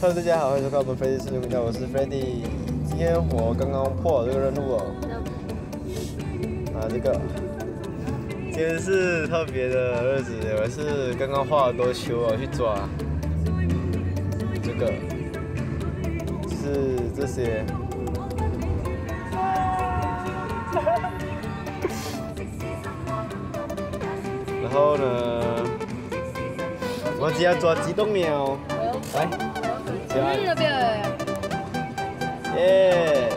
Hello， 大家好，欢迎收看我们 Freddy 视频频道，我是 Freddy。今天我刚刚破了这个任务哦。这个，今天是特别的日子，我是刚刚画了多球哦，去抓这个，是这些。然后呢，我只要抓机动鸟，来，耶！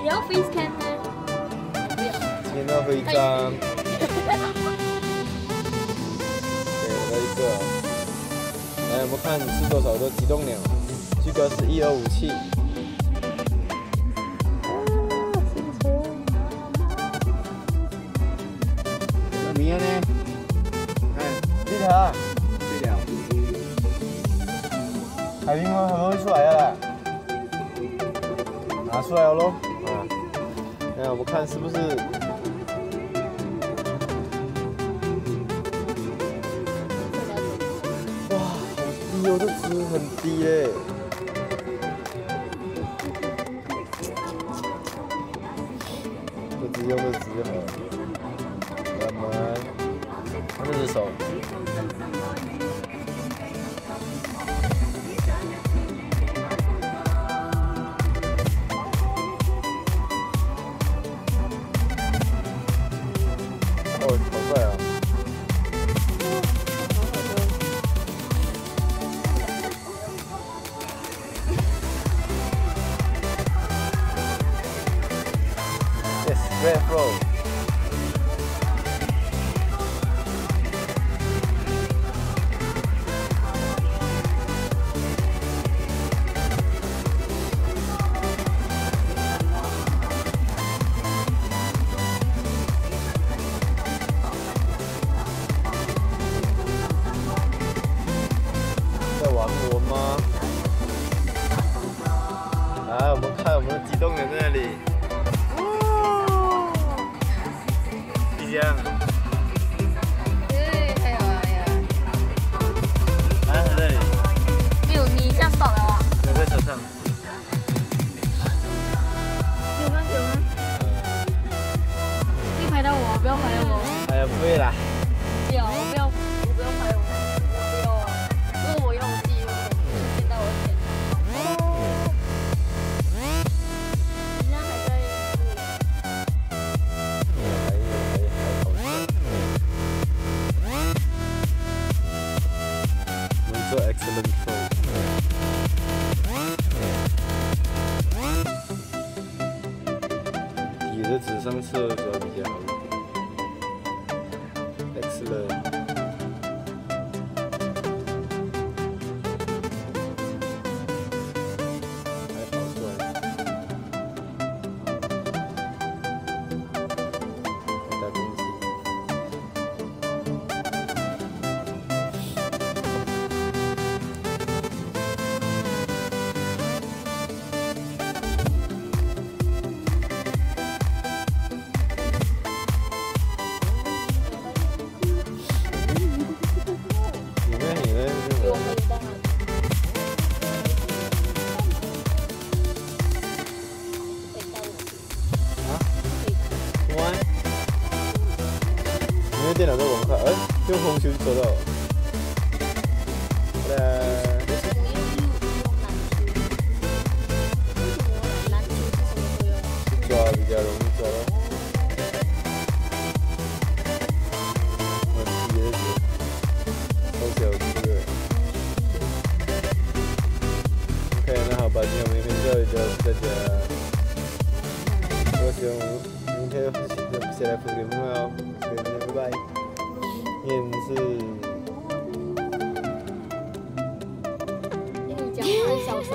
也要 face cam 吗？不要。今天要徽章。给了一个。来，我们看是多少个机动鸟？这个是1257。明天呢？这条。这条。海冰吗？还没出来了。拿出来了喽！那我们看是不是？哇，好低哦，这值很低耶！这只用的纸盒，我们看这只手。哦，好帅啊！Yes, red flow. 在玩我吗？来，我们看我们的机动人在那里。这样。对，还有啊，来，在这里。没有，你下手了啊？有在手上。有吗？有吗？可以拍到我，不要拍到我。哎呀，不会啦。不要，我不要拍我，我不要啊！如果我要我自己用，现在我钱。人家还在。我们做 excellent flow。底的纸上测的时候比较好。excellent。还跑出来。大公鸡。给我们当然。喂，你的电脑在网快，用红球做到。抓比较容易抓到。我低的是，好小只的。OK， 那好吧，今天我们影片就到这里，大家。我希望明天下来分给朋友，所以明天拜拜。今天是。因为你讲话很小声。